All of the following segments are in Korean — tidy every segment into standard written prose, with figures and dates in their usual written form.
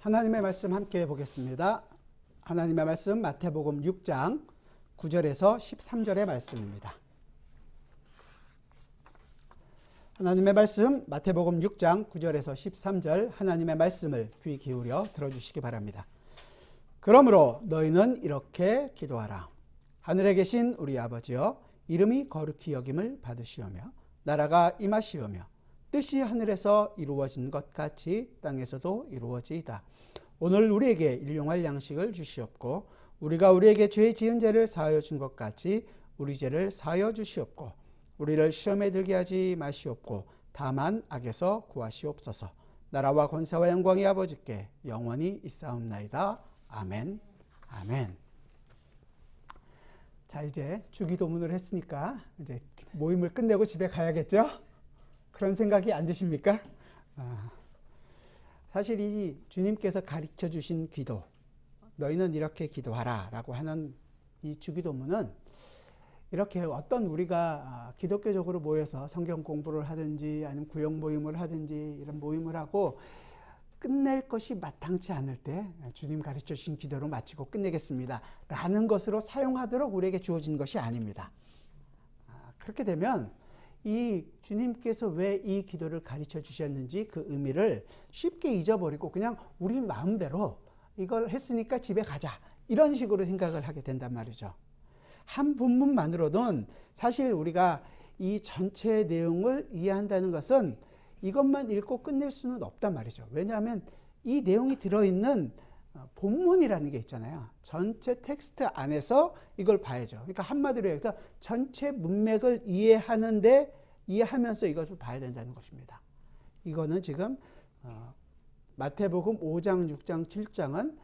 하나님의 말씀 함께 보겠습니다. 하나님의 말씀 마태복음 6장 9절에서 13절의 말씀입니다. 하나님의 말씀 마태복음 6장 9절에서 13절 하나님의 말씀을 귀 기울여 들어주시기 바랍니다. 그러므로 너희는 이렇게 기도하라. 하늘에 계신 우리 아버지여, 이름이 거룩히 여김을 받으시오며 나라가 임하시오며 뜻이 하늘에서 이루어진 것 같이 땅에서도 이루어지이다. 오늘 우리에게 일용할 양식을 주시옵고 우리가 우리에게 죄 지은 죄를 사하여 준 것 같이 우리 죄를 사하여 주시옵고 우리를 시험에 들게 하지 마시옵고 다만 악에서 구하시옵소서. 나라와 권세와 영광이 아버지께 영원히 있사옵나이다. 아멘. 아멘. 자, 이제 주기도문을 했으니까 이제 모임을 끝내고 집에 가야겠죠? 그런 생각이 안 드십니까? 사실 이 주님께서 가르쳐 주신 기도, 너희는 이렇게 기도하라 라고 하는 이 주기도문은 이렇게 어떤 우리가 기독교적으로 모여서 성경 공부를 하든지 아니면 구역 모임을 하든지 이런 모임을 하고 끝낼 것이 마땅치 않을 때 주님 가르쳐 주신 기도로 마치고 끝내겠습니다 라는 것으로 사용하도록 우리에게 주어진 것이 아닙니다. 그렇게 되면 이 주님께서 왜 이 기도를 가르쳐 주셨는지 그 의미를 쉽게 잊어버리고 그냥 우리 마음대로 이걸 했으니까 집에 가자 이런 식으로 생각을 하게 된단 말이죠. 한 본문만으로는 사실 우리가 이 전체 내용을 이해한다는 것은 이것만 읽고 끝낼 수는 없단 말이죠. 왜냐하면 이 내용이 들어있는 본문이라는 게 있잖아요. 전체 텍스트 안에서 이걸 봐야죠. 그러니까 한마디로 해서 전체 문맥을 이해하면서 이것을 봐야 된다는 것입니다. 이거는 지금 마태복음 5장, 6장, 7장은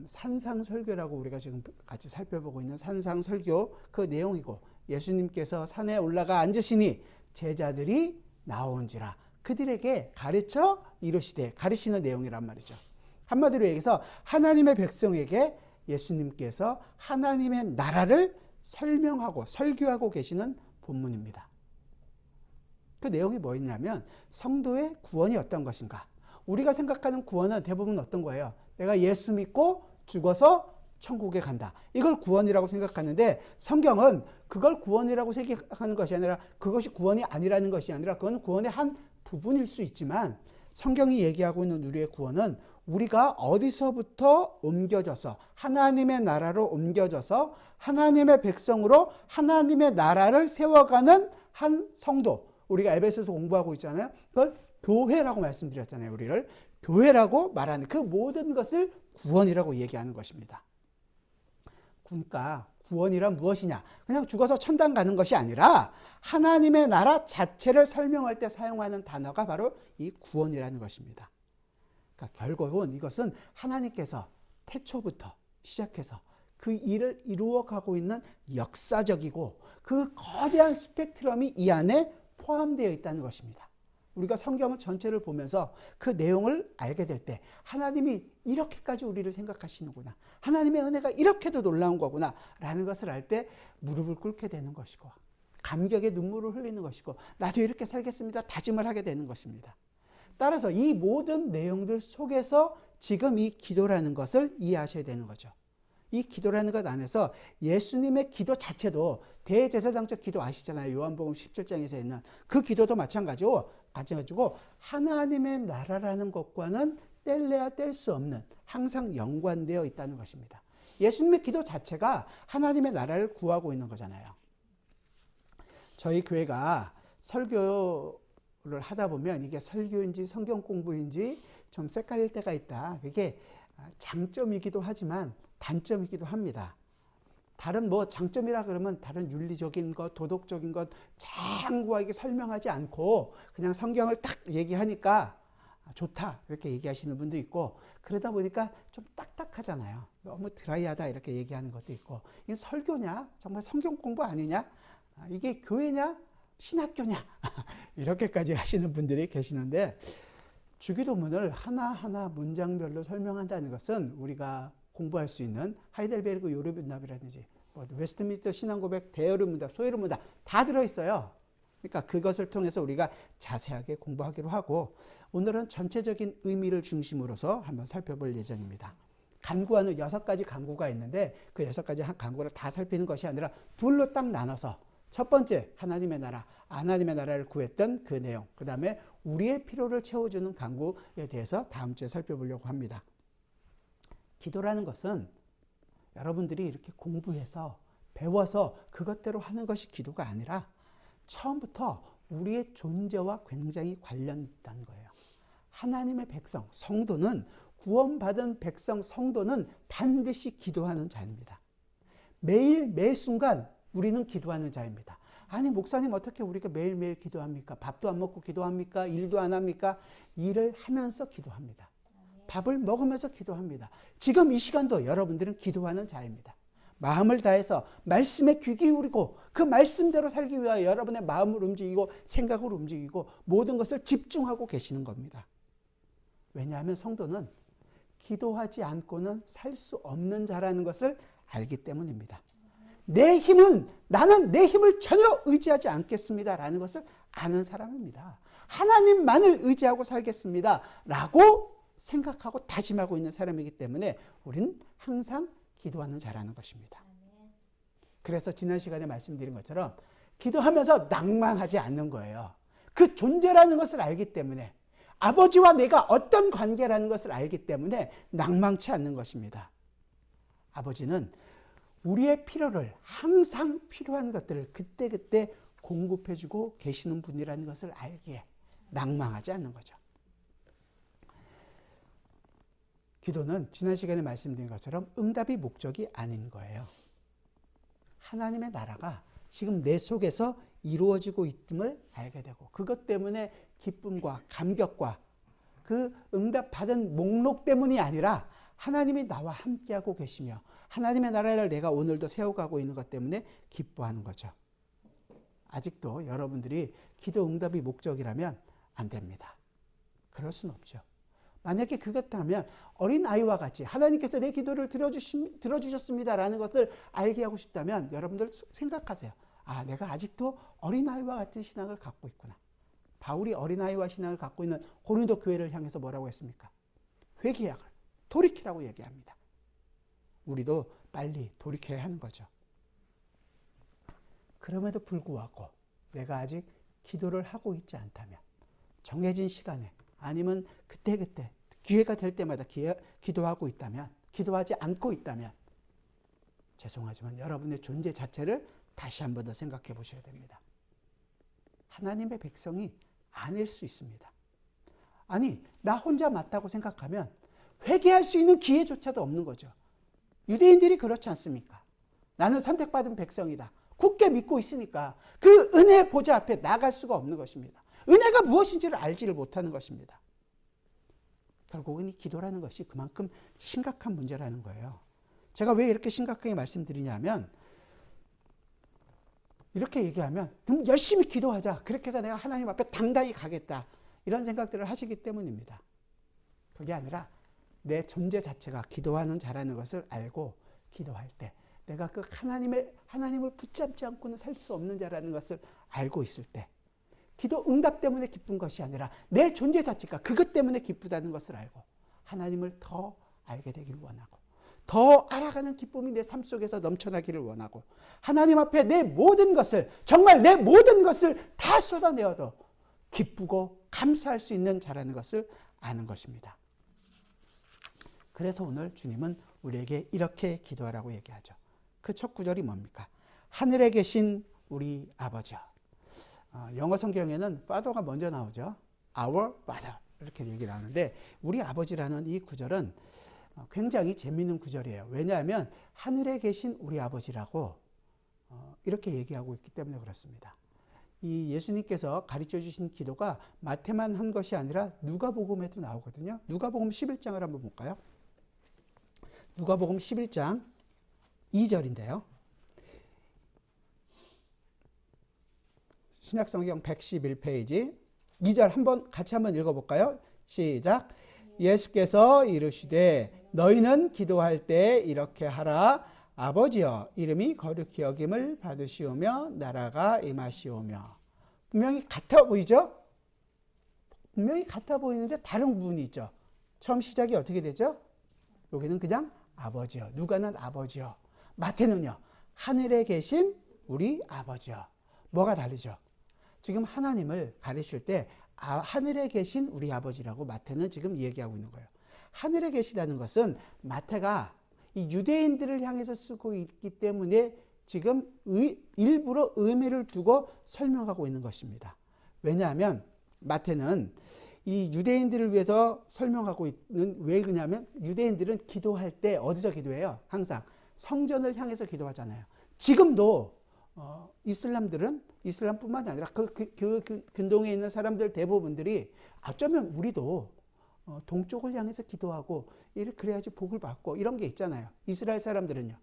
산상설교라고 우리가 지금 같이 살펴보고 있는 산상설교 그 내용이고, 예수님께서 산에 올라가 앉으시니 제자들이 나온지라 그들에게 가르쳐 이르시되, 가르치는 내용이란 말이죠. 한마디로 얘기해서 하나님의 백성에게 예수님께서 하나님의 나라를 설명하고 설교하고 계시는 본문입니다. 그 내용이 뭐였냐면 성도의 구원이 어떤 것인가. 우리가 생각하는 구원은 대부분 어떤 거예요? 내가 예수 믿고 죽어서 천국에 간다. 이걸 구원이라고 생각하는데 성경은 그걸 구원이라고 생각하는 것이 아니라, 그것이 구원이 아니라는 것이 아니라 그건 구원의 한 부분일 수 있지만 성경이 얘기하고 있는 우리의 구원은 우리가 어디서부터 옮겨져서 하나님의 나라로 옮겨져서 하나님의 백성으로 하나님의 나라를 세워가는 한 성도, 우리가 에베소서 공부하고 있잖아요. 그걸 교회라고 말씀드렸잖아요. 우리를 교회라고 말하는 그 모든 것을 구원이라고 얘기하는 것입니다. 그러니까 구원이란 무엇이냐? 그냥 죽어서 천당 가는 것이 아니라 하나님의 나라 자체를 설명할 때 사용하는 단어가 바로 이 구원이라는 것입니다. 그러니까 결국은 이것은 하나님께서 태초부터 시작해서 그 일을 이루어가고 있는 역사적이고 그 거대한 스펙트럼이 이 안에 포함되어 있다는 것입니다. 우리가 성경을 전체를 보면서 그 내용을 알게 될 때 하나님이 이렇게까지 우리를 생각하시는구나, 하나님의 은혜가 이렇게도 놀라운 거구나 라는 것을 알 때 무릎을 꿇게 되는 것이고 감격의 눈물을 흘리는 것이고 나도 이렇게 살겠습니다 다짐을 하게 되는 것입니다. 따라서 이 모든 내용들 속에서 지금 이 기도라는 것을 이해하셔야 되는 거죠. 이 기도라는 것 안에서 예수님의 기도 자체도 대제사장적 기도 아시잖아요. 요한복음 17장에서 있는 그 기도도 마찬가지고 하나님의 나라라는 것과는 뗄래야 뗄 수 없는, 항상 연관되어 있다는 것입니다. 예수님의 기도 자체가 하나님의 나라를 구하고 있는 거잖아요. 저희 교회가 설교를 하다 보면 이게 설교인지 성경 공부인지 좀 헷갈릴 때가 있다. 그게 장점이기도 하지만 단점이기도 합니다. 다른 장점이라 그러면 다른 윤리적인 것, 도덕적인 것 장구하게 설명하지 않고 그냥 성경을 딱 얘기하니까 좋다 이렇게 얘기하시는 분도 있고, 그러다 보니까 좀 딱딱하잖아요. 너무 드라이하다 이렇게 얘기하는 것도 있고, 이게 설교냐? 정말 성경 공부 아니냐? 이게 교회냐? 신학교냐? 이렇게까지 하시는 분들이 계시는데, 주기도문을 하나하나 문장별로 설명한다는 것은 우리가 공부할 수 있는 하이델베르그 요르문답이라든지 웨스트민스터 신앙고백, 대요르문답, 소요르문답 다 들어있어요. 그러니까 그것을 통해서 우리가 자세하게 공부하기로 하고 오늘은 전체적인 의미를 중심으로서 한번 살펴볼 예정입니다. 간구하는 6가지 간구가 있는데 그 6가지 간구를 다 살피는 것이 아니라 둘로 딱 나눠서 첫 번째 하나님의 나라, 하나님의 나라를 구했던 그 내용, 그 다음에 우리의 필요를 채워주는 간구에 대해서 다음 주에 살펴보려고 합니다. 기도라는 것은 여러분들이 이렇게 공부해서 배워서 그것대로 하는 것이 기도가 아니라 처음부터 우리의 존재와 굉장히 관련된 거예요. 하나님의 백성, 성도는 구원받은 백성, 성도는 반드시 기도하는 자입니다. 매일 매 순간 우리는 기도하는 자입니다. 아니 목사님 어떻게 우리가 매일매일 기도합니까? 밥도 안 먹고 기도합니까? 일도 안 합니까? 일을 하면서 기도합니다. 밥을 먹으면서 기도합니다. 지금 이 시간도 여러분들은 기도하는 자입니다. 마음을 다해서 말씀에 귀 기울이고 그 말씀대로 살기 위하여 여러분의 마음을 움직이고 생각을 움직이고 모든 것을 집중하고 계시는 겁니다. 왜냐하면 성도는 기도하지 않고는 살 수 없는 자라는 것을 알기 때문입니다. 나는 내 힘을 전혀 의지하지 않겠습니다라는 것을 아는 사람입니다. 하나님만을 의지하고 살겠습니다 라고 생각하고 다짐하고 있는 사람이기 때문에 우리는 항상 기도하는 자라는 것입니다. 그래서 지난 시간에 말씀드린 것처럼 기도하면서 낭만하지 않는 거예요. 그 존재라는 것을 알기 때문에 아버지와 내가 어떤 관계라는 것을 알기 때문에 낭망치 않는 것입니다. 아버지는 우리의 필요를 항상 필요한 것들을 그때그때 공급해주고 계시는 분이라는 것을 알기에 낭망하지 않는 거죠. 기도는 지난 시간에 말씀드린 것처럼 응답이 목적이 아닌 거예요. 하나님의 나라가 지금 내 속에서 이루어지고 있음을 알게 되고 그것 때문에 기쁨과 감격과 그 응답받은 목록 때문이 아니라 하나님이 나와 함께하고 계시며 하나님의 나라를 내가 오늘도 세워가고 있는 것 때문에 기뻐하는 거죠. 아직도 여러분들이 기도 응답이 목적이라면 안 됩니다. 그럴 수는 없죠. 만약에 그렇다면 어린아이와 같이 하나님께서 내 기도를 들어주셨습니다라는 것을 알게 하고 싶다면 여러분들 생각하세요. 아, 내가 아직도 어린아이와 같은 신앙을 갖고 있구나. 바울이 어린아이와 신앙을 갖고 있는 고린도 교회를 향해서 뭐라고 했습니까? 회개하고 돌이키라고 얘기합니다. 우리도 빨리 돌이켜야 하는 거죠. 그럼에도 불구하고 내가 아직 기도를 하고 있지 않다면 정해진 시간에 아니면 그때그때 기회가 될 때마다 기도하고 있다면 기도하지 않고 있다면 죄송하지만 여러분의 존재 자체를 다시 한 번 더 생각해 보셔야 됩니다. 하나님의 백성이 아닐 수 있습니다. 아니 나 혼자 맞다고 생각하면 회개할 수 있는 기회조차도 없는 거죠. 유대인들이 그렇지 않습니까? 나는 선택받은 백성이다. 굳게 믿고 있으니까 그 은혜의 보좌 앞에 나갈 수가 없는 것입니다. 은혜가 무엇인지를 알지를 못하는 것입니다. 결국은 이 기도라는 것이 그만큼 심각한 문제라는 거예요. 제가 왜 이렇게 심각하게 말씀드리냐면 이렇게 얘기하면 그럼 열심히 기도하자. 그렇게 해서 내가 하나님 앞에 당당히 가겠다. 이런 생각들을 하시기 때문입니다. 그게 아니라 내 존재 자체가 기도하는 자라는 것을 알고 기도할 때 내가 그 하나님을 붙잡지 않고는 살 수 없는 자라는 것을 알고 있을 때 기도 응답 때문에 기쁜 것이 아니라 내 존재 자체가 그것 때문에 기쁘다는 것을 알고 하나님을 더 알게 되기를 원하고 더 알아가는 기쁨이 내 삶 속에서 넘쳐나기를 원하고 하나님 앞에 내 모든 것을 정말 내 모든 것을 다 쏟아내어도 기쁘고 감사할 수 있는 자라는 것을 아는 것입니다. 그래서 오늘 주님은 우리에게 이렇게 기도하라고 얘기하죠. 그 첫 구절이 뭡니까? 하늘에 계신 우리 아버지여. 영어 성경에는 Father가 먼저 나오죠. Our Father 이렇게 얘기를 하는데 우리 아버지라는 이 구절은 굉장히 재미있는 구절이에요. 왜냐하면 하늘에 계신 우리 아버지라고 이렇게 얘기하고 있기 때문에 그렇습니다. 이 예수님께서 가르쳐 주신 기도가 마태만 한 것이 아니라 누가복음에도 나오거든요. 누가복음 11장을 한번 볼까요? 누가복음 11장 2절인데요. 신약성경 111페이지 2절 같이 한번 읽어볼까요? 시작. 예수께서 이르시되 너희는 기도할 때 이렇게 하라. 아버지여 이름이 거룩히 여김을 받으시오며 나라가 임하시오며 분명히 같아 보이죠? 분명히 같아 보이는데 다른 부분이 있죠. 처음 시작이 어떻게 되죠? 여기는 그냥 아버지요. 누가는 아버지요. 마태는요. 하늘에 계신 우리 아버지요. 뭐가 다르죠? 지금 하나님을 가르칠 때 하늘에 계신 우리 아버지라고 마태는 지금 얘기하고 있는 거예요. 하늘에 계시다는 것은 마태가 이 유대인들을 향해서 쓰고 있기 때문에 지금 일부러 의미를 두고 설명하고 있는 것입니다. 왜냐하면 마태는 이 유대인들을 위해서 설명하고 있는 왜 그러냐면 유대인들은 기도할 때 어디서 기도해요? 항상 성전을 향해서 기도하잖아요. 지금도 이슬람들은 이슬람뿐만이 아니라 그 근동에 있는 사람들 대부분들이 어쩌면 우리도 동쪽을 향해서 기도하고 그래야지 복을 받고 이런 게 있잖아요. 이스라엘 사람들은요.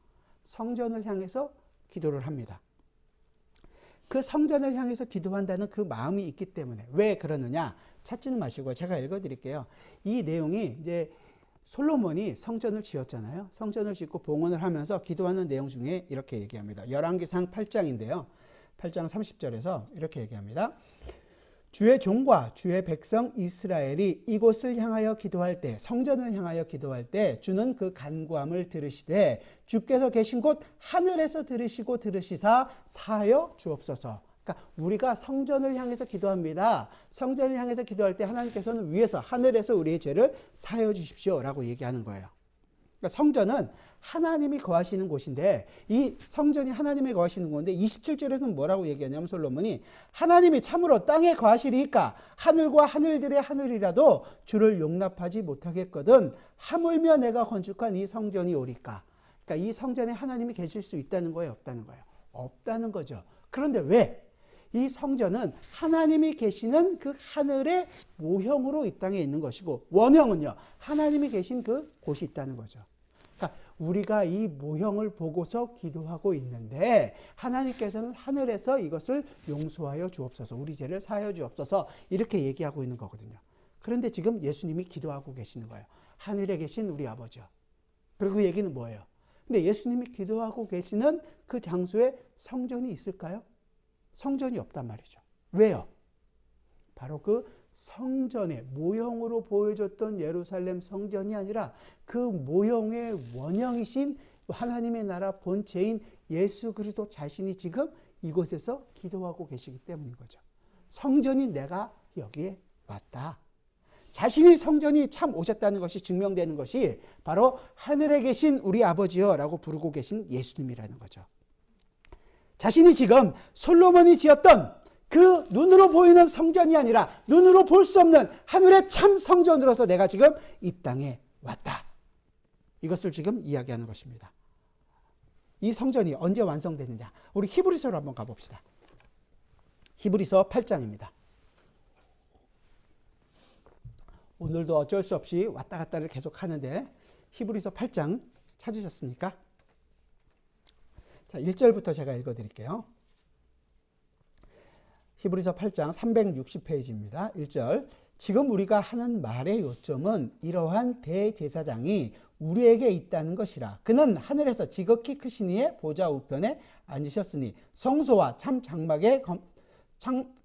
성전을 향해서 기도를 합니다. 그 성전을 향해서 기도한다는 그 마음이 있기 때문에 왜 그러느냐 찾지는 마시고 제가 읽어드릴게요. 이 내용이 이제 솔로몬이 성전을 지었잖아요. 성전을 짓고 봉헌을 하면서 기도하는 내용 중에 이렇게 얘기합니다. 열왕기상 8장인데요. 8장 30절에서 이렇게 얘기합니다. 주의 종과 주의 백성 이스라엘이 이곳을 향하여 기도할 때 성전을 향하여 기도할 때 주는 그 간구함을 들으시되 주께서 계신 곳 하늘에서 들으시고 들으시사 사하여 주옵소서. 그러니까 우리가 성전을 향해서 기도합니다. 성전을 향해서 기도할 때 하나님께서는 위에서 하늘에서 우리의 죄를 사하여 주십시오라고 얘기하는 거예요. 그러니까 성전은 하나님이 거하시는 곳인데 이 성전이 하나님이 거하시는 곳인데 27절에서는 뭐라고 얘기하냐면 솔로몬이 하나님이 참으로 땅에 거하시리이까 하늘과 하늘들의 하늘이라도 주를 용납하지 못하겠거든 하물며 내가 건축한 이 성전이 오리까. 그러니까 이 성전에 하나님이 계실 수 있다는 거예요? 없다는 거예요? 없다는 거죠. 그런데 왜? 이 성전은 하나님이 계시는 그 하늘의 모형으로 이 땅에 있는 것이고 원형은요 하나님이 계신 그 곳이 있다는 거죠. 그러니까 우리가 이 모형을 보고서 기도하고 있는데 하나님께서는 하늘에서 이것을 용서하여 주옵소서, 우리 죄를 사하여 주옵소서 이렇게 얘기하고 있는 거거든요. 그런데 지금 예수님이 기도하고 계시는 거예요. 하늘에 계신 우리 아버지요. 그리고 그 얘기는 뭐예요? 근데 예수님이 기도하고 계시는 그 장소에 성전이 있을까요? 성전이 없단 말이죠. 왜요? 바로 그 성전의 모형으로 보여줬던 예루살렘 성전이 아니라 그 모형의 원형이신 하나님의 나라 본체인 예수 그리스도 자신이 지금 이곳에서 기도하고 계시기 때문인 거죠. 성전이 내가 여기에 왔다. 자신이 성전이 참 오셨다는 것이 증명되는 것이 바로 하늘에 계신 우리 아버지여 라고 부르고 계신 예수님이라는 거죠. 자신이 지금 솔로몬이 지었던 그 눈으로 보이는 성전이 아니라 눈으로 볼 수 없는 하늘의 참 성전으로서 내가 지금 이 땅에 왔다. 이것을 지금 이야기하는 것입니다. 이 성전이 언제 완성되느냐? 우리 히브리서로 한번 가봅시다. 히브리서 8장입니다. 오늘도 어쩔 수 없이 왔다 갔다를 계속 하는데 히브리서 8장 찾으셨습니까? 자, 1절부터 제가 읽어드릴게요. 히브리서 8장 360페이지입니다. 1절. 지금 우리가 하는 말의 요점은 이러한 대제사장이 우리에게 있다는 것이라. 그는 하늘에서 지극히 크신 이의 보좌 우편에 앉으셨으니 성소와 참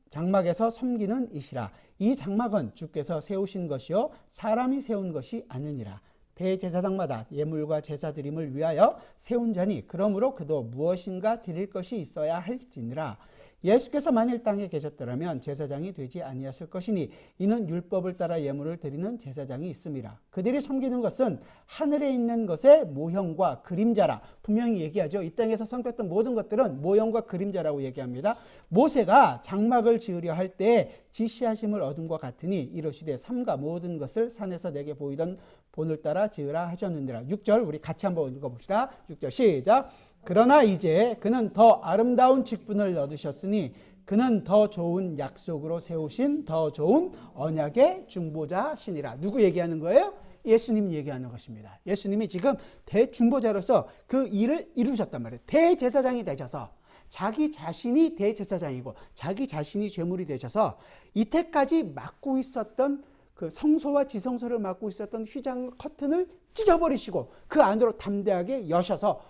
장막에서 섬기는 이시라. 이 장막은 주께서 세우신 것이요 사람이 세운 것이 아니니라. 대제사장마다 예물과 제사 드림을 위하여 세운 자니 그러므로 그도 무엇인가 드릴 것이 있어야 할지니라. 예수께서 만일 땅에 계셨더라면 제사장이 되지 아니었을 것이니 이는 율법을 따라 예물을 드리는 제사장이 있음이라. 그들이 섬기는 것은 하늘에 있는 것의 모형과 그림자라. 분명히 얘기하죠. 이 땅에서 섬겼던 모든 것들은 모형과 그림자라고 얘기합니다. 모세가 장막을 지으려 할 때 지시하심을 얻은과 같으니 이르시되 삼가 모든 것을 산에서 내게 보이던 본을 따라 지으라 하셨느니라. 6절 우리 같이 한번 읽어봅시다. 6절 시작. 그러나 이제 그는 더 아름다운 직분을 얻으셨으니 그는 더 좋은 약속으로 세우신 더 좋은 언약의 중보자시니라. 누구 얘기하는 거예요? 예수님 얘기하는 것입니다. 예수님이 지금 대중보자로서 그 일을 이루셨단 말이에요. 대제사장이 되셔서 자기 자신이 대제사장이고 자기 자신이 제물이 되셔서 이때까지 맡고 있었던 그 성소와 지성소를 맡고 있었던 휘장 커튼을 찢어버리시고 그 안으로 담대하게 여셔서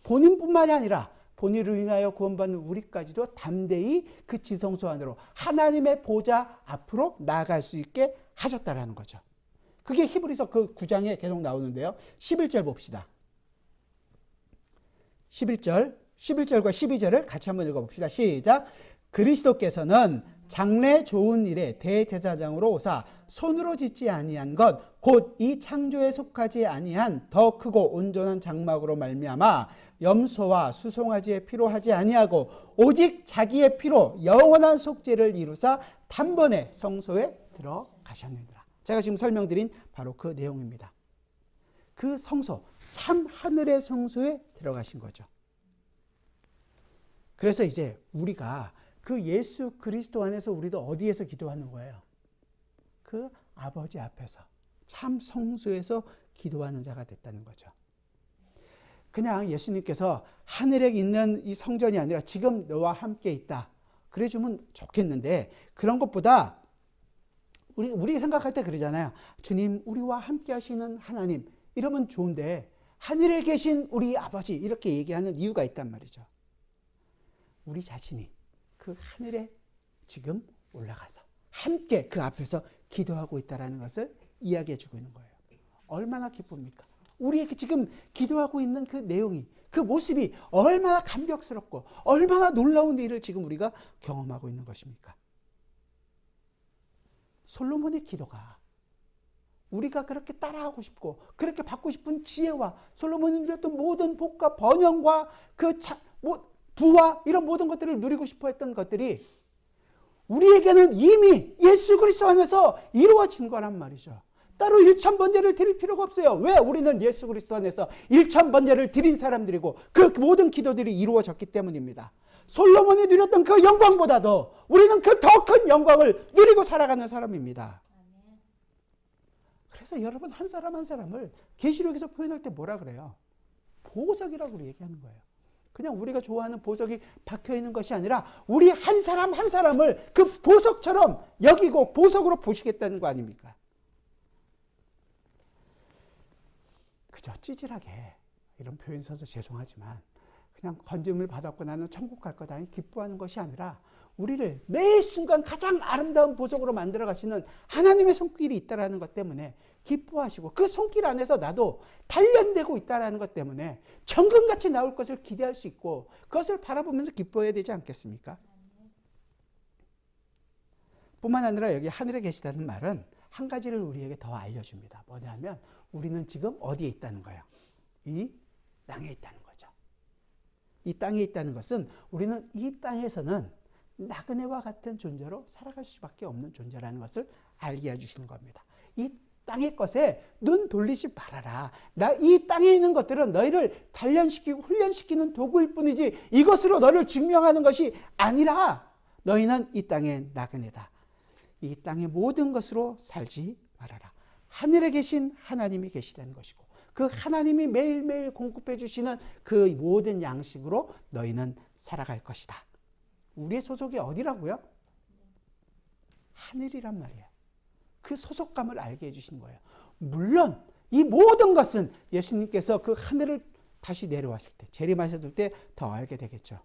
본인뿐만이 아니라 본의로 인하여 구원받는 우리까지도 담대히 그 지성소 안으로 하나님의 보좌 앞으로 나아갈 수 있게 하셨다라는 거죠. 그게 히브리서 그 9장에 계속 나오는데요. 11절 봅시다. 11절과 12절을 같이 한번 읽어봅시다. 시작. 그리스도께서는 장래 좋은 일에 대제사장으로 오사 손으로 짓지 아니한 것 곧 이 창조에 속하지 아니한 더 크고 온전한 장막으로 말미암아 염소와 수송아지의 피로 하지 아니하고 오직 자기의 피로 영원한 속죄를 이루사 단번에 성소에 들어가셨느니라. 제가 지금 설명드린 바로 그 내용입니다. 그 성소, 참 하늘의 성소에 들어가신 거죠. 그래서 이제 우리가 그 예수 그리스도 안에서 우리도 어디에서 기도하는 거예요? 그 아버지 앞에서 참 성소에서 기도하는 자가 됐다는 거죠. 그냥 예수님께서 하늘에 있는 이 성전이 아니라 지금 너와 함께 있다 그래 주면 좋겠는데, 그런 것보다 우리 생각할 때 그러잖아요. 주님, 우리와 함께 하시는 하나님, 이러면 좋은데 하늘에 계신 우리 아버지, 이렇게 얘기하는 이유가 있단 말이죠. 우리 자신이 그 하늘에 지금 올라가서 함께 그 앞에서 기도하고 있다는 것을 이야기해 주고 있는 거예요. 얼마나 기쁩니까? 우리에게 지금 기도하고 있는 그 내용이, 그 모습이 얼마나 감격스럽고 얼마나 놀라운 일을 지금 우리가 경험하고 있는 것입니까? 솔로몬의 기도가 우리가 그렇게 따라하고 싶고 그렇게 받고 싶은 지혜와 솔로몬이 누렸던 모든 복과 번영과 부와 이런 모든 것들을 누리고 싶어 했던 것들이 우리에게는 이미 예수 그리스도 안에서 이루어진 거란 말이죠. 따로 1000번제를 드릴 필요가 없어요. 왜? 우리는 예수 그리스도 안에서 1000번제를 드린 사람들이고 그 모든 기도들이 이루어졌기 때문입니다. 솔로몬이 누렸던 그 영광보다도 우리는 그 더 큰 영광을 누리고 살아가는 사람입니다. 그래서 여러분, 한 사람 한 사람을 계시록에서 표현할 때 뭐라 그래요? 보석이라고 얘기하는 거예요. 그냥 우리가 좋아하는 보석이 박혀있는 것이 아니라 우리 한 사람 한 사람을 그 보석처럼 여기고 보석으로 보시겠다는 거 아닙니까? 그저 찌질하게, 이런 표현 써서 죄송하지만 그냥 건짐을 받았고 나는 천국 갈 거다 기뻐하는 것이 아니라 우리를 매 순간 가장 아름다운 보석으로 만들어 가시는 하나님의 손길이 있다는 것 때문에 기뻐하시고, 그 손길 안에서 나도 단련되고 있다는 것 때문에 정금같이 나올 것을 기대할 수 있고 그것을 바라보면서 기뻐해야 되지 않겠습니까? 뿐만 아니라 여기 하늘에 계시다는 말은 한 가지를 우리에게 더 알려줍니다. 뭐냐면 우리는 지금 어디에 있다는 거예요? 이 땅에 있다는 거죠. 이 땅에 있다는 것은 우리는 이 땅에서는 나그네와 같은 존재로 살아갈 수밖에 없는 존재라는 것을 알게 해주시는 겁니다. 이 땅의 것에 눈 돌리지 말아라. 이 땅에 있는 것들은 너희를 단련시키고 훈련시키는 도구일 뿐이지 이것으로 너를 증명하는 것이 아니라 너희는 이 땅의 나그네다. 이 땅의 모든 것으로 살지 말아라. 하늘에 계신 하나님이 계시다는 것이고 그 하나님이 매일매일 공급해 주시는 그 모든 양식으로 너희는 살아갈 것이다. 우리의 소속이 어디라고요? 하늘이란 말이에요. 그 소속감을 알게 해주신 거예요. 물론 이 모든 것은 예수님께서 그 하늘을 다시 내려왔을 때, 재림하셨을 때 더 알게 되겠죠.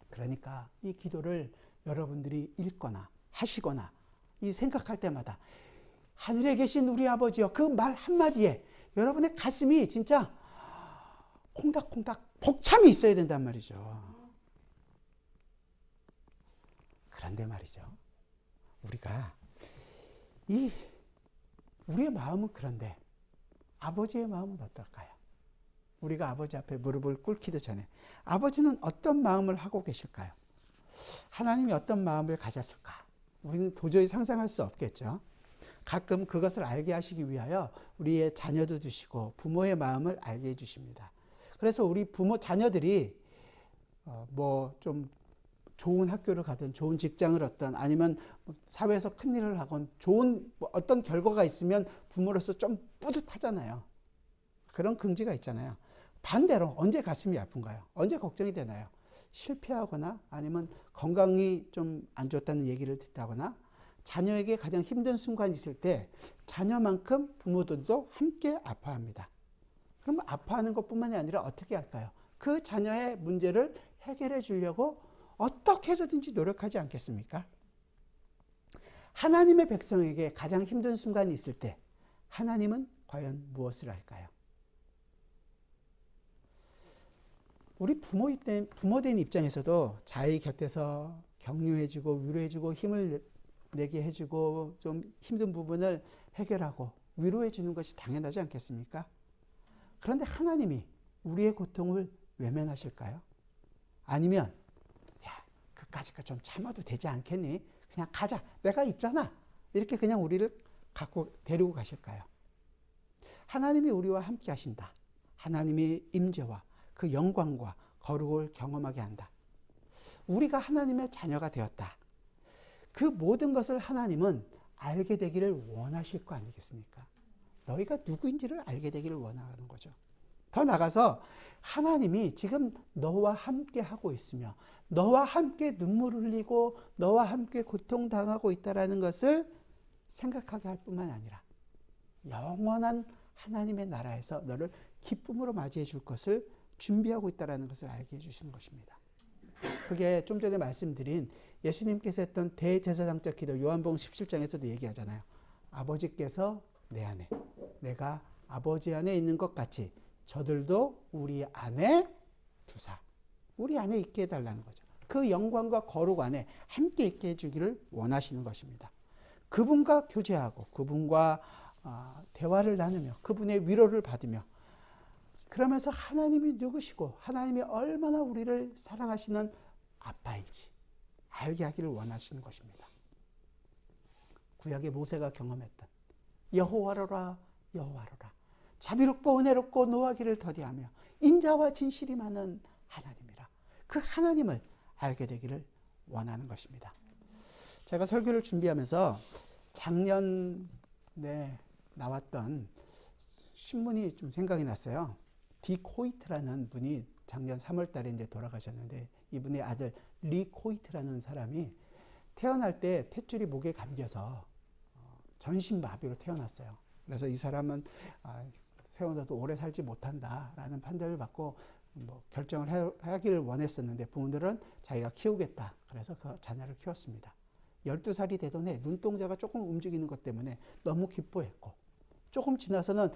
그러니까 이 기도를 여러분들이 읽거나 하시거나 이 생각할 때마다 하늘에 계신 우리 아버지여, 그 말 한마디에 여러분의 가슴이 진짜 콩닥콩닥 복참이 있어야 된단 말이죠. 그런데 말이죠, 우리의 마음은 그런데 아버지의 마음은 어떨까요? 우리가 아버지 앞에 무릎을 꿇기도 전에 아버지는 어떤 마음을 하고 계실까요? 하나님이 어떤 마음을 가졌을까? 우리는 도저히 상상할 수 없겠죠. 가끔 그것을 알게 하시기 위하여 우리의 자녀도 주시고 부모의 마음을 알게 해주십니다. 그래서 우리 자녀들이 좀 좋은 학교를 가든 좋은 직장을 얻든 아니면 사회에서 큰일을 하건 좋은 어떤 결과가 있으면 부모로서 좀 뿌듯하잖아요. 그런 긍지가 있잖아요. 반대로 언제 가슴이 아픈가요? 언제 걱정이 되나요? 실패하거나 아니면 건강이 좀 안 좋다는 얘기를 듣다거나 자녀에게 가장 힘든 순간이 있을 때 자녀만큼 부모들도 함께 아파합니다. 그럼 아파하는 것뿐만이 아니라 어떻게 할까요? 그 자녀의 문제를 해결해 주려고 어떻게 해서든지 노력하지 않겠습니까? 하나님의 백성에게 가장 힘든 순간이 있을 때 하나님은 과연 무엇을 할까요? 우리 부모된 입장에서도 자의 곁에서 격려해주고 위로해주고 힘을 내게 해주고 좀 힘든 부분을 해결하고 위로해주는 것이 당연하지 않겠습니까? 그런데 하나님이 우리의 고통을 외면하실까요? 아니면 야, 그까짓 거 좀 참아도 되지 않겠니? 그냥 가자. 내가 있잖아. 이렇게 그냥 우리를 갖고 데리고 가실까요? 하나님이 우리와 함께 하신다. 하나님의 임재와 그 영광과 거룩을 경험하게 한다. 우리가 하나님의 자녀가 되었다. 그 모든 것을 하나님은 알게 되기를 원하실 거 아니겠습니까? 너희가 누구인지를 알게 되기를 원하는 거죠. 더 나아가서 하나님이 지금 너와 함께 하고 있으며 너와 함께 눈물을 흘리고 너와 함께 고통당하고 있다는 것을 생각하게 할 뿐만 아니라 영원한 하나님의 나라에서 너를 기쁨으로 맞이해 줄 것을 준비하고 있다는 것을 알게 해주시는 것입니다. 그게 좀 전에 말씀드린 예수님께서 했던 대제사장적 기도 요한복음 17장에서도 얘기하잖아요. 아버지께서 내 안에, 내가 아버지 안에 있는 것 같이 저들도 우리 안에 두사. 우리 안에 있게 해달라는 거죠. 그 영광과 거룩 안에 함께 있게 해주기를 원하시는 것입니다. 그분과 교제하고 그분과 대화를 나누며 그분의 위로를 받으며 그러면서 하나님이 누구시고 하나님이 얼마나 우리를 사랑하시는 아빠인지 알게 하기를 원하시는 것입니다. 구약의 모세가 경험했던 여호와로라 여호와로라 자비롭고 은혜롭고 노하기를 더디하며 인자와 진실이 많은 하나님이라. 그 하나님을 알게 되기를 원하는 것입니다. 제가 설교를 준비하면서 작년에 나왔던 신문이 좀 생각이 났어요. 디 코이트라는 분이 작년 3월 달에 이제 돌아가셨는데 이분의 아들 리 코이트라는 사람이 태어날 때 탯줄이 목에 감겨서 전신마비로 태어났어요. 그래서 이 사람은 태어나도 오래 살지 못한다라는 판단을 받고 결정을 하기를 원했었는데 부모들은 자기가 키우겠다. 그래서 그 자녀를 키웠습니다. 12살이 되던 해 눈동자가 조금 움직이는 것 때문에 너무 기뻐했고 조금 지나서는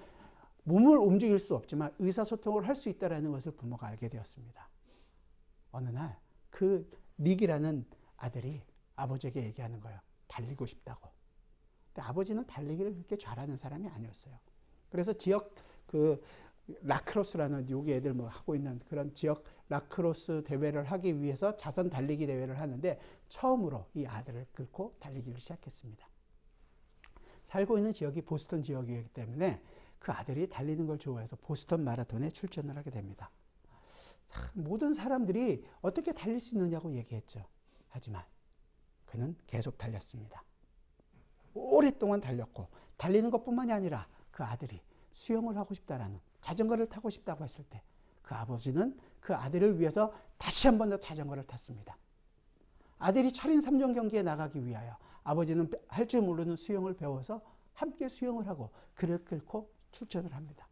몸을 움직일 수 없지만 의사소통을 할 수 있다는 것을 부모가 알게 되었습니다. 어느 날 그 릭이라는 아들이 아버지에게 얘기하는 거예요. 달리고 싶다고. 근데 아버지는 달리기를 그렇게 잘하는 사람이 아니었어요. 그래서 지역 라크로스라는 여기 애들 하고 있는 그런 지역 라크로스 대회를 하기 위해서 자선 달리기 대회를 하는데 처음으로 이 아들을 끌고 달리기를 시작했습니다. 살고 있는 지역이 보스턴 지역이기 때문에 그 아들이 달리는 걸 좋아해서 보스턴 마라톤에 출전을 하게 됩니다. 모든 사람들이 어떻게 달릴 수 있느냐고 얘기했죠. 하지만 그는 계속 달렸습니다. 오랫동안 달렸고 달리는 것뿐만이 아니라 그 아들이 수영을 하고 싶다라는 자전거를 타고 싶다고 했을 때 그 아버지는 그 아들을 위해서 다시 한 번 더 자전거를 탔습니다. 아들이 철인 3종 경기에 나가기 위하여 아버지는 할 줄 모르는 수영을 배워서 함께 수영을 하고 그를 끌고 출전을 합니다.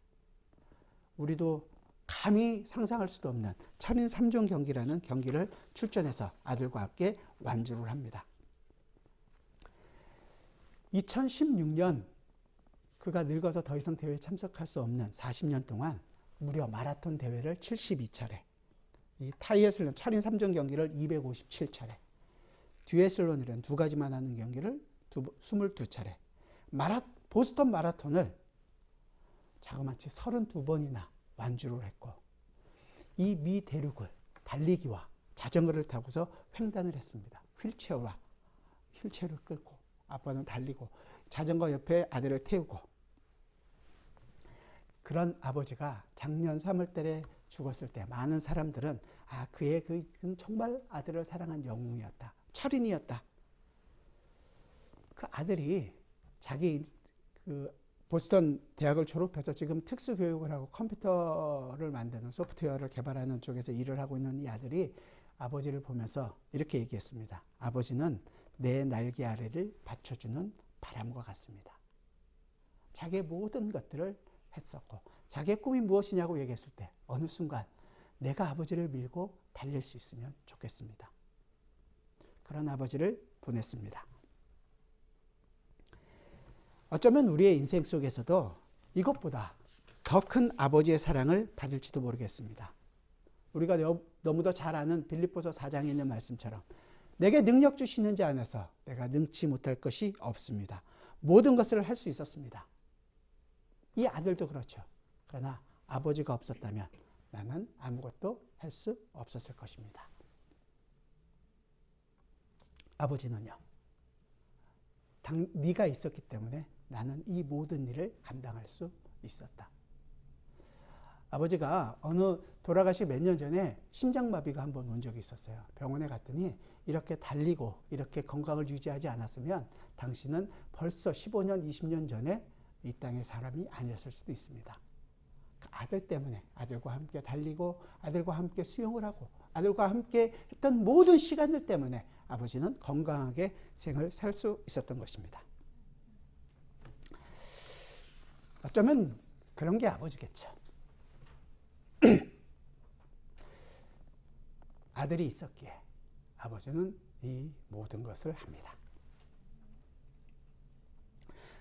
우리도 감히 상상할 수도 없는 철인 3종 경기라는 경기를 출전해서 아들과 함께 완주를 합니다. 2016년 그가 늙어서 더 이상 대회에 참석할 수 없는 40년 동안 무려 마라톤 대회를 72차례, 이 타이애슬론 철인 3종 경기를 257차례, 듀애슬론이라는 두 가지만 하는 경기를 22차례, 보스턴 마라톤을 자그마치 32번이나 완주를 했고 이 미 대륙을 달리기와 자전거를 타고서 횡단을 했습니다. 휠체어를 끌고 아빠는 달리고 자전거 옆에 아들을 태우고 그런 아버지가 작년 3월 달에 죽었을 때 많은 사람들은 그의 그는 정말 아들을 사랑한 영웅이었다. 철인이었다. 그 아들이 자기 보스턴 대학을 졸업해서 지금 특수교육을 하고 컴퓨터를 만드는 소프트웨어를 개발하는 쪽에서 일을 하고 있는 이 아들이 아버지를 보면서 이렇게 얘기했습니다. 아버지는 내 날개 아래를 받쳐주는 바람과 같습니다. 자기의 모든 것들을 했었고 자기의 꿈이 무엇이냐고 얘기했을 때 어느 순간 내가 아버지를 밀고 달릴 수 있으면 좋겠습니다. 그런 아버지를 보냈습니다. 어쩌면 우리의 인생 속에서도 이것보다 더 큰 아버지의 사랑을 받을지도 모르겠습니다. 우리가 너무도 잘 아는 빌립보서 4장에 있는 말씀처럼 내게 능력 주시는 자 안에서 내가 능치 못할 것이 없습니다. 모든 것을 할 수 있었습니다. 이 아들도 그렇죠. 그러나 아버지가 없었다면 나는 아무것도 할 수 없었을 것입니다. 아버지는요. 네가 있었기 때문에 나는 이 모든 일을 감당할 수 있었다. 아버지가 돌아가시 몇 년 전에 심장마비가 한번 온 적이 있었어요. 병원에 갔더니 이렇게 달리고 이렇게 건강을 유지하지 않았으면 당신은 벌써 15년, 20년 전에 이 땅의 사람이 아니었을 수도 있습니다. 그 아들 때문에 아들과 함께 달리고 아들과 함께 수영을 하고 아들과 함께 했던 모든 시간들 때문에 아버지는 건강하게 생을 살 수 있었던 것입니다. 어쩌면 그런 게 아버지겠죠. 아들이 있었기에 아버지는 이 모든 것을 합니다.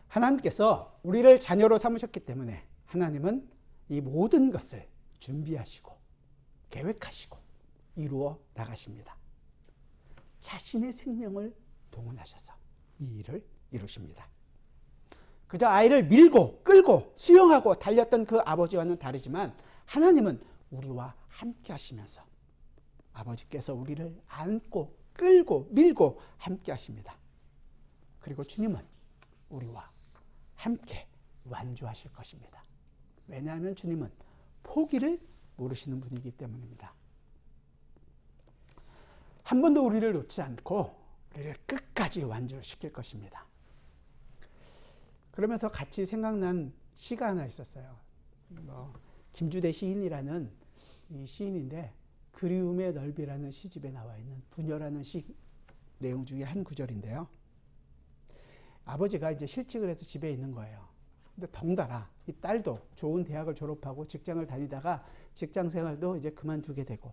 하나님께서 우리를 자녀로 삼으셨기 때문에 하나님은 이 모든 것을 준비하시고 계획하시고 이루어 나가십니다. 자신의 생명을 동원하셔서 이 일을 이루십니다. 그저 아이를 밀고 끌고 수용하고 달렸던 그 아버지와는 다르지만 하나님은 우리와 함께 하시면서 아버지께서 우리를 안고 끌고 밀고 함께 하십니다. 그리고 주님은 우리와 함께 완주하실 것입니다. 왜냐하면 주님은 포기를 모르시는 분이기 때문입니다. 한 번도 우리를 놓지 않고 우리를 끝까지 완주시킬 것입니다. 그러면서 같이 생각난 시가 하나 있었어요. 김주대 시인이라는 이 시인인데 그리움의 넓이라는 시집에 나와 있는 부녀라는 시 내용 중에 한 구절인데요. 아버지가 이제 실직을 해서 집에 있는 거예요. 근데 덩달아 이 딸도 좋은 대학을 졸업하고 직장을 다니다가 직장 생활도 이제 그만두게 되고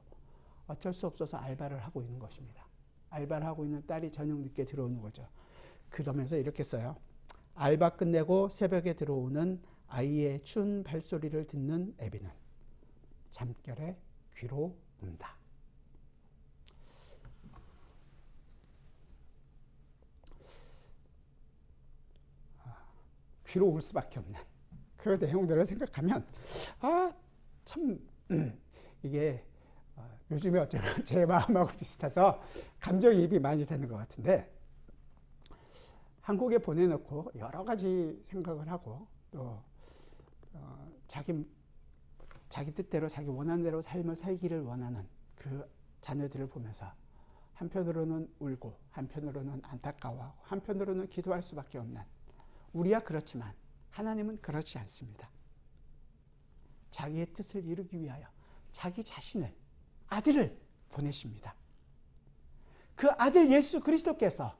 어쩔 수 없어서 알바를 하고 있는 것입니다. 알바를 하고 있는 딸이 저녁 늦게 들어오는 거죠. 그러면서 이렇게 써요. 알바 끝내고 새벽에 들어오는 아이의 추운 발소리를 듣는 애비는 잠결에 귀로 운다. 귀로 울 수밖에 없는 그 내용들을 생각하면 참 이게 요즘에 어쩌면 제 마음하고 비슷해서 감정이입이 많이 되는 것 같은데 한국에 보내놓고 여러 가지 생각을 하고 또 자기 뜻대로 자기 원하는 대로 삶을 살기를 원하는 그 자녀들을 보면서 한편으로는 울고 한편으로는 안타까워하고 한편으로는 기도할 수밖에 없는 우리야 그렇지만 하나님은 그렇지 않습니다. 자기의 뜻을 이루기 위하여 자기 자신을 아들을 보내십니다. 그 아들 예수 그리스도께서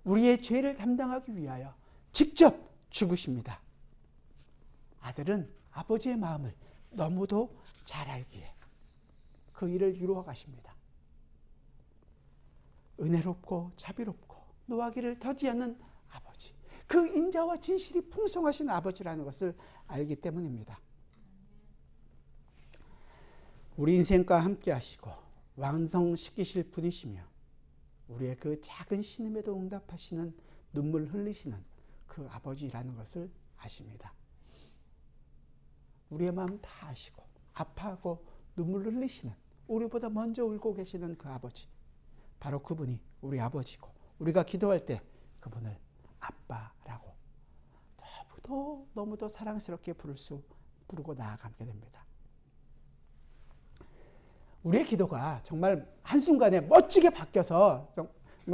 우리의 죄를 담당하기 위하여 직접 죽으십니다. 아들은 아버지의 마음을 너무도 잘 알기에 그 일을 이루어 가십니다. 은혜롭고 자비롭고 노하기를 더디 않는 아버지, 그 인자와 진실이 풍성하신 아버지라는 것을 알기 때문입니다. 우리 인생과 함께 하시고 완성시키실 분이시며 우리의 그 작은 신음에도 응답하시는 눈물 흘리시는 그 아버지라는 것을 아십니다. 우리의 마음 다 아시고 아파하고 눈물 흘리시는 우리보다 먼저 울고 계시는 그 아버지, 바로 그분이 우리 아버지고 우리가 기도할 때 그분을 아빠라고 너무도 사랑스럽게 부르고 나아가게 됩니다. 우리의 기도가 정말 한순간에 멋지게 바뀌어서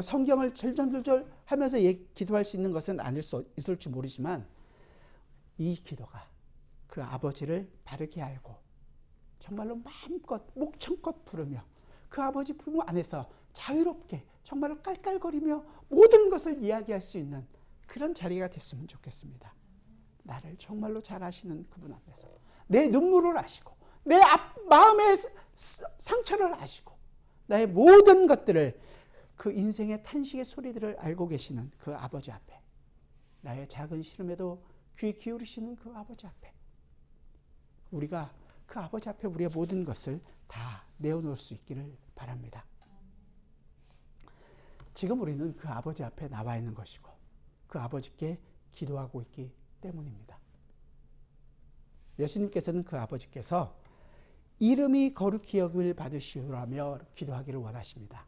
성경을 절절절절 하면서 기도할 수 있는 것은 아닐 수 있을지 모르지만 이 기도가 그 아버지를 바르게 알고 정말로 마음껏 목청껏 부르며 그 아버지 부모 안에서 자유롭게 정말로 깔깔거리며 모든 것을 이야기할 수 있는 그런 자리가 됐으면 좋겠습니다. 나를 정말로 잘 아시는 그분 앞에서 내 눈물을 아시고 내 마음의 상처를 아시고 나의 모든 것들을 그 인생의 탄식의 소리들을 알고 계시는 그 아버지 앞에, 나의 작은 시름에도 귀 기울이시는 그 아버지 앞에, 우리가 그 아버지 앞에 우리의 모든 것을 다 내어놓을 수 있기를 바랍니다. 지금 우리는 그 아버지 앞에 나와 있는 것이고 그 아버지께 기도하고 있기 때문입니다. 예수님께서는 그 아버지께서 이름이 거룩히 여김을 받으시오라며 기도하기를 원하십니다.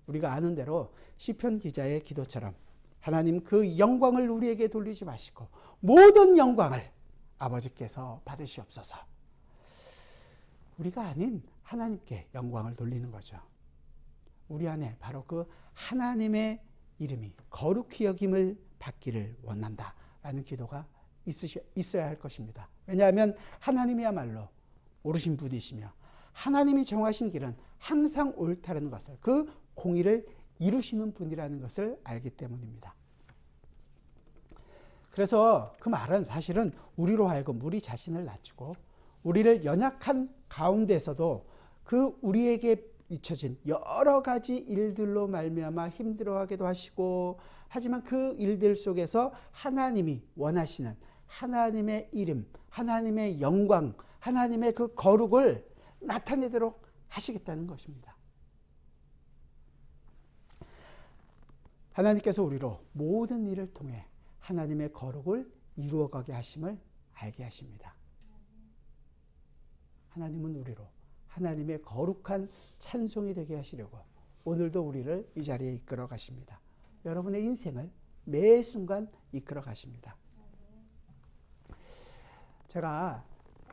우리가 아는 대로 시편 기자의 기도처럼 하나님 그 영광을 우리에게 돌리지 마시고 모든 영광을 아버지께서 받으시옵소서. 우리가 아닌 하나님께 영광을 돌리는 거죠. 우리 안에 바로 그 하나님의 이름이 거룩히 여김을 받기를 원한다라는 기도가 있어야 할 것입니다. 왜냐하면 하나님이야말로 옳으신 분이시며 하나님이 정하신 길은 항상 옳다는 것을, 그 공의를 이루시는 분이라는 것을 알기 때문입니다. 그래서 그 말은 사실은 우리로 하여금 우리 자신을 낮추고 우리를 연약한 가운데서도 그 우리에게 잊혀진 여러 가지 일들로 말미암아 힘들어하기도 하시고, 하지만 그 일들 속에서 하나님이 원하시는 하나님의 이름, 하나님의 영광, 하나님의 그 거룩을 나타내도록 하시겠다는 것입니다. 하나님께서 우리로 모든 일을 통해 하나님의 거룩을 이루어가게 하심을 알게 하십니다. 하나님은 우리로 하나님의 거룩한 찬송이 되게 하시려고 오늘도 우리를 이 자리에 이끌어 가십니다. 여러분의 인생을 매 순간 이끌어 가십니다. 제가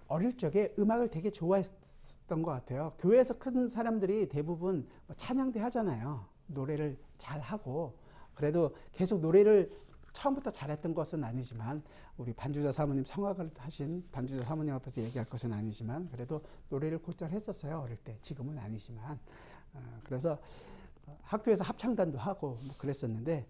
어릴 적에 음악을 되게 좋아했던 것 같아요. 교회에서 큰 사람들이 대부분 찬양대 하잖아요. 노래를 잘하고, 그래도 계속 노래를 처음부터 잘했던 것은 아니지만, 우리 반주자 사모님, 성악을 하신 반주자 사모님 앞에서 얘기할 것은 아니지만, 그래도 노래를 곧잘 했었어요, 어릴 때. 지금은 아니지만. 그래서 학교에서 합창단도 하고 뭐 그랬었는데,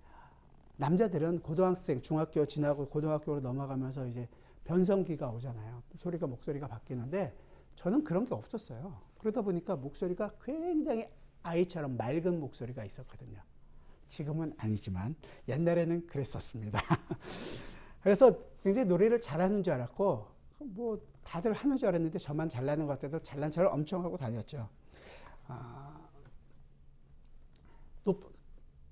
남자들은 고등학생, 중학교 지나고 고등학교로 넘어가면서 이제 변성기가 오잖아요. 목소리가 바뀌는데, 저는 그런 게 없었어요. 그러다 보니까 목소리가 굉장히 아이처럼 맑은 목소리가 있었거든요. 지금은 아니지만 옛날에는 그랬었습니다. 그래서 굉장히 노래를 잘하는 줄 알았고, 뭐 다들 하는 줄 알았는데 저만 잘나는 것 같아서 잘난 척을 엄청 하고 다녔죠.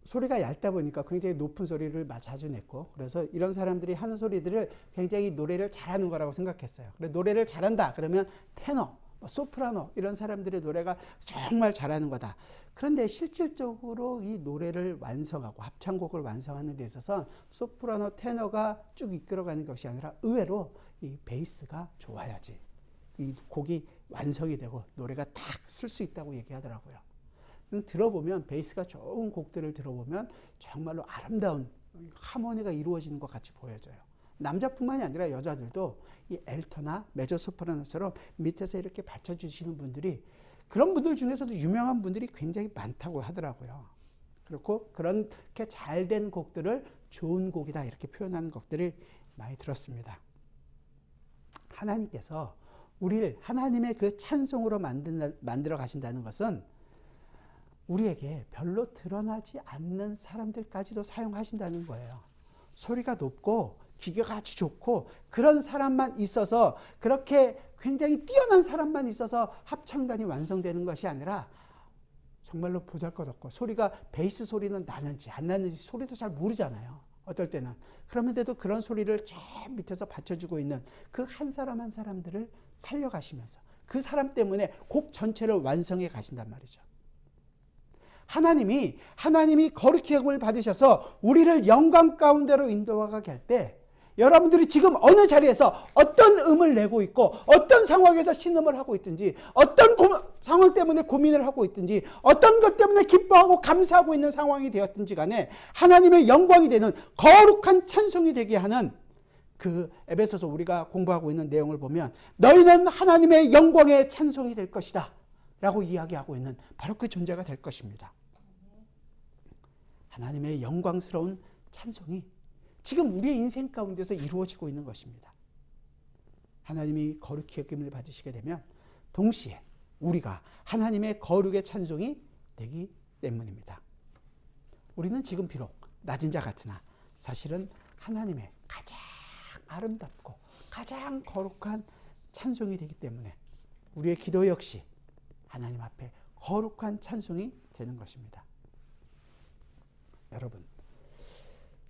소리가 얇다 보니까 굉장히 높은 소리를 자주 냈고, 그래서 이런 사람들이 하는 소리들을 굉장히 노래를 잘하는 거라고 생각했어요. 그래서 노래를 잘한다 그러면 테너, 소프라노 이런 사람들의 노래가 정말 잘하는 거다. 그런데 실질적으로 이 노래를 완성하고 합창곡을 완성하는 데 있어서 소프라노, 테너가 쭉 이끌어가는 것이 아니라 의외로 이 베이스가 좋아야지 이 곡이 완성이 되고 노래가 딱 쓸 수 있다고 얘기하더라고요. 들어보면, 베이스가 좋은 곡들을 들어보면 정말로 아름다운 하모니가 이루어지는 것 같이 보여져요. 남자뿐만이 아니라 여자들도 이 엘터나 메조소프라노처럼 밑에서 이렇게 받쳐주시는 분들이, 그런 분들 중에서도 유명한 분들이 굉장히 많다고 하더라고요. 그렇고 그렇게 잘된 곡들을 좋은 곡이다 이렇게 표현하는 곡들을 많이 들었습니다. 하나님께서 우리를 하나님의 그 찬송으로 만들어 가신다는 것은 우리에게 별로 드러나지 않는 사람들까지도 사용하신다는 거예요. 소리가 높고 기교가 아주 좋고 그런 사람만 있어서, 그렇게 굉장히 뛰어난 사람만 있어서 합창단이 완성되는 것이 아니라, 정말로 보잘것없고 소리가, 베이스 소리는 나는지 안 나는지 소리도 잘 모르잖아요, 어떨 때는. 그런데도 그런 소리를 저 밑에서 받쳐주고 있는 그 한 사람 한 사람들을 살려가시면서 그 사람 때문에 곡 전체를 완성해 가신단 말이죠. 하나님이 거룩히 여김을 받으셔서 우리를 영광 가운데로 인도하게 할 때, 여러분들이 지금 어느 자리에서 어떤 음을 내고 있고 어떤 상황에서 신음을 하고 있든지, 어떤 상황 때문에 고민을 하고 있든지, 어떤 것 때문에 기뻐하고 감사하고 있는 상황이 되었든지 간에 하나님의 영광이 되는 거룩한 찬송이 되게 하는 그 에베소서 우리가 공부하고 있는 내용을 보면, 너희는 하나님의 영광의 찬송이 될 것이다 라고 이야기하고 있는 바로 그 존재가 될 것입니다. 하나님의 영광스러운 찬송이 지금 우리의 인생 가운데서 이루어지고 있는 것입니다. 하나님이 거룩히 여김을 받으시게 되면 동시에 우리가 하나님의 거룩의 찬송이 되기 때문입니다. 우리는 지금 비록 낮은 자 같으나 사실은 하나님의 가장 아름답고 가장 거룩한 찬송이 되기 때문에 우리의 기도 역시 하나님 앞에 거룩한 찬송이 되는 것입니다.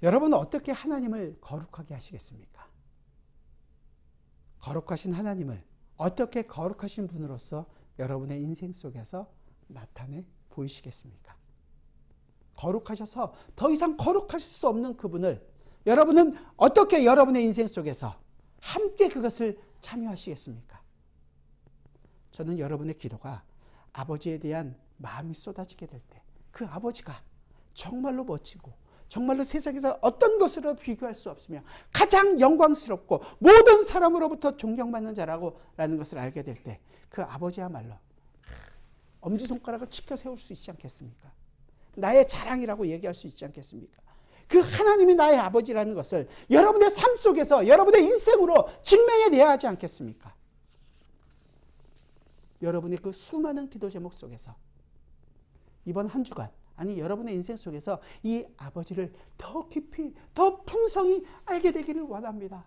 여러분은 어떻게 하나님을 거룩하게 하시겠습니까? 거룩하신 하나님을 어떻게 거룩하신 분으로서 여러분의 인생 속에서 나타내 보이시겠습니까? 거룩하셔서 더 이상 거룩하실 수 없는 그분을 여러분은 어떻게 여러분의 인생 속에서 함께 그것을 참여하시겠습니까? 저는 여러분의 기도가 아버지에 대한 마음이 쏟아지게 될 때 그 아버지가 정말로 멋지고 정말로 세상에서 어떤 것으로 비교할 수 없으며 가장 영광스럽고 모든 사람으로부터 존경받는 자라는 것을 알게 될 때 그 아버지야말로 엄지손가락을 치켜 세울 수 있지 않겠습니까? 나의 자랑이라고 얘기할 수 있지 않겠습니까? 그 하나님이 나의 아버지라는 것을 여러분의 삶 속에서 여러분의 인생으로 증명해내야 하지 않겠습니까? 여러분의 그 수많은 기도 제목 속에서 이번 한 주간 아니 여러분의 인생 속에서 이 아버지를 더 깊이 더 풍성히 알게 되기를 원합니다.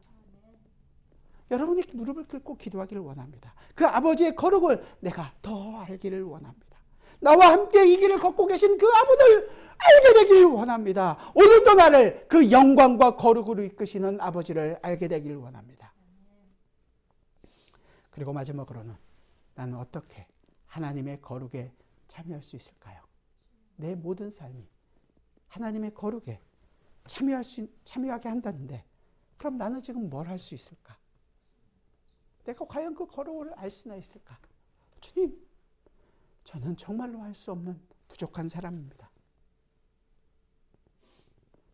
여러분이 무릎을 꿇고 기도하기를 원합니다. 그 아버지의 거룩을 내가 더 알기를 원합니다. 나와 함께 이 길을 걷고 계신 그 아버지를 알게 되기를 원합니다. 오늘도 나를 그 영광과 거룩으로 이끄시는 아버지를 알게 되기를 원합니다. 그리고 마지막으로는 나는 어떻게 하나님의 거룩에 참여할 수 있을까요? 내 모든 삶이 하나님의 거룩에 참여하게 한다는데 그럼 나는 지금 뭘 할 수 있을까? 내가 과연 그 거룩을 알 수나 있을까? 주님, 저는 정말로 할 수 없는 부족한 사람입니다.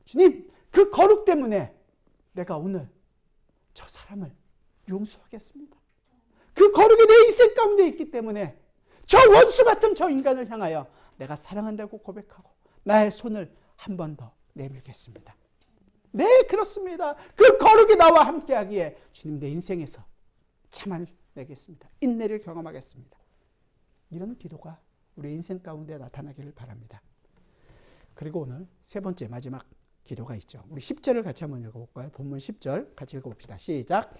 주님, 그 거룩 때문에 내가 오늘 저 사람을 용서하겠습니다. 그 거룩이 내 인생 가운데 있기 때문에 저 원수 같은 저 인간을 향하여 내가 사랑한다고 고백하고 나의 손을 한 번 더 내밀겠습니다. 네, 그렇습니다. 그 거룩이 나와 함께하기에 주님 내 인생에서 참을 내겠습니다. 인내를 경험하겠습니다. 이런 기도가 우리 인생 가운데 나타나기를 바랍니다. 그리고 오늘 세 번째 마지막 기도가 있죠. 우리 10절을 같이 한번 읽어볼까요? 본문 10절 같이 읽어봅시다. 시작.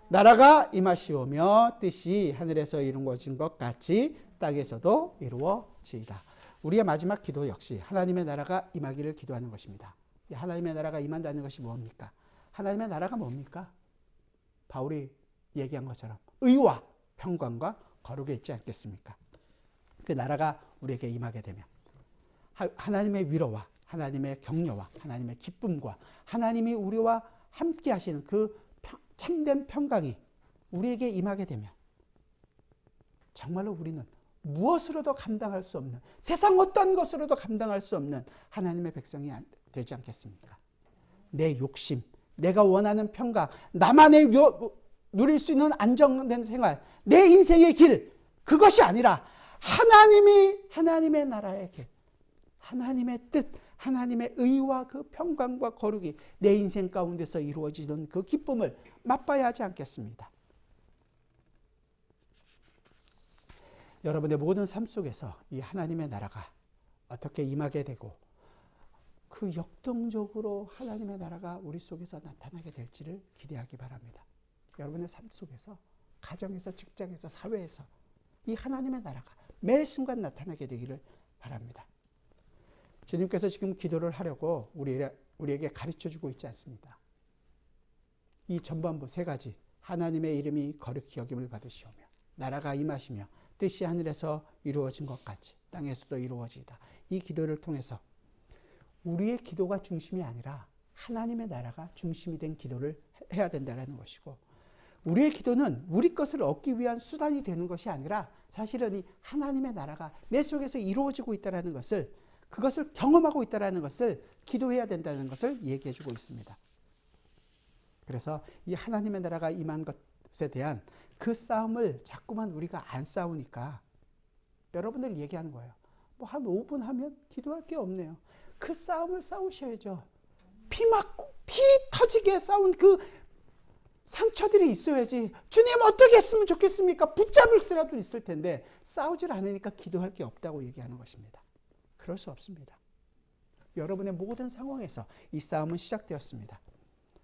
나라가 임하시오며 뜻이 하늘에서 이루어진 것 같이 땅에서도 이루어지이다. 우리의 마지막 기도 역시 하나님의 나라가 임하기를 기도하는 것입니다. 하나님의 나라가 임한다는 것이 뭡니까? 하나님의 나라가 뭡니까? 바울이 얘기한 것처럼 의와 평강과 거룩에 있지 않겠습니까? 그 나라가 우리에게 임하게 되면 하나님의 위로와 하나님의 격려와 하나님의 기쁨과 하나님이 우리와 함께 하시는 그 참된 평강이 우리에게 임하게 되면 정말로 우리는 무엇으로도 감당할 수 없는 세상 어떤 것으로도 감당할 수 없는 하나님의 백성이 되지 않겠습니까? 내 욕심, 내가 원하는 평강, 나만의 누릴 수 있는 안정된 생활, 내 인생의 길, 그것이 아니라 하나님의 나라의 길, 하나님의 뜻, 하나님의 의와 그 평강과 거룩이 내 인생 가운데서 이루어지는 그 기쁨을 맛봐야 하지 않겠습니다. 여러분의 모든 삶 속에서 이 하나님의 나라가 어떻게 임하게 되고 그 역동적으로 하나님의 나라가 우리 속에서 나타나게 될지를 기대하기 바랍니다. 여러분의 삶 속에서 가정에서 직장에서 사회에서 이 하나님의 나라가 매 순간 나타나게 되기를 바랍니다. 주님께서 지금 기도를 하려고 우리에게 가르쳐주고 있지 않습니다. 이 전반부 세 가지 하나님의 이름이 거룩히 여김을 받으시오며 나라가 임하시며 뜻이 하늘에서 이루어진 것 같이 땅에서도 이루어지다. 이 기도를 통해서 우리의 기도가 중심이 아니라 하나님의 나라가 중심이 된 기도를 해야 된다는 것이고 우리의 기도는 우리 것을 얻기 위한 수단이 되는 것이 아니라 사실은 이 하나님의 나라가 내 속에서 이루어지고 있다는 것을 그것을 경험하고 있다는 것을 기도해야 된다는 것을 얘기해 주고 있습니다. 그래서 이 하나님의 나라가 임한 것에 대한 그 싸움을 자꾸만 우리가 안 싸우니까 여러분들 얘기하는 거예요. 뭐 한 5분 하면 기도할 게 없네요. 그 싸움을 싸우셔야죠. 피 터지게 싸운 그 상처들이 있어야지 주님 어떻게 했으면 좋겠습니까? 붙잡을 수라도 있을 텐데 싸우질 않으니까 기도할 게 없다고 얘기하는 것입니다. 그럴 수 없습니다. 여러분의 모든 상황에서 이 싸움은 시작되었습니다.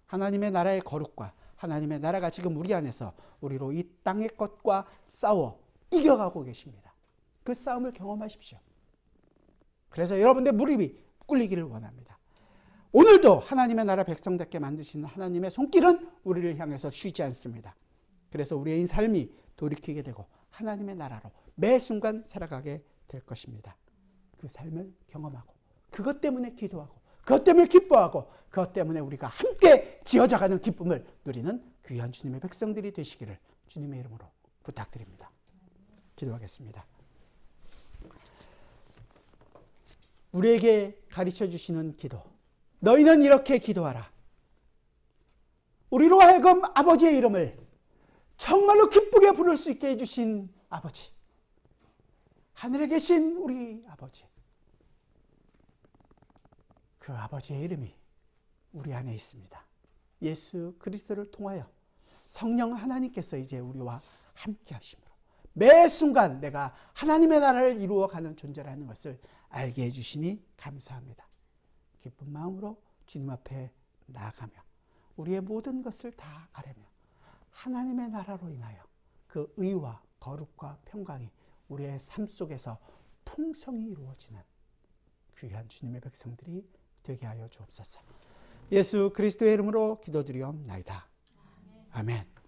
하나님의 나라의 거룩과 하나님의 나라가 지금 우리 안에서 우리로 이 땅의 것과 싸워 이겨가고 계십니다. 그 싸움을 경험하십시오. 그래서 여러분의 무릎이 꿇리기를 원합니다. 오늘도 하나님의 나라 백성답게 만드신 하나님의 손길은 우리를 향해서 쉬지 않습니다. 그래서 우리의 삶이 돌이키게 되고 하나님의 나라로 매 순간 살아가게 될 것입니다. 그 삶을 경험하고 그것 때문에 기도하고 그것 때문에 기뻐하고 그것 때문에 우리가 함께 지어져가는 기쁨을 누리는 귀한 주님의 백성들이 되시기를 주님의 이름으로 부탁드립니다. 기도하겠습니다. 우리에게 가르쳐 주시는 기도. 너희는 이렇게 기도하라. 우리로 하여금 아버지의 이름을 정말로 기쁘게 부를 수 있게 해주신 아버지. 하늘에 계신 우리 아버지. 그 아버지의 이름이 우리 안에 있습니다. 예수 그리스도를 통하여 성령 하나님께서 이제 우리와 함께 하심으로 매 순간 내가 하나님의 나라를 이루어가는 존재라는 것을 알게 해주시니 감사합니다. 기쁜 마음으로 주님 앞에 나아가며 우리의 모든 것을 다 아뢰며 하나님의 나라로 인하여 그 의와 거룩과 평강이 우리의 삶 속에서 풍성히 이루어지는 귀한 주님의 백성들이 되게 하여 주옵소서. 예수 그리스도의 이름으로 기도드리옵나이다. 아멘.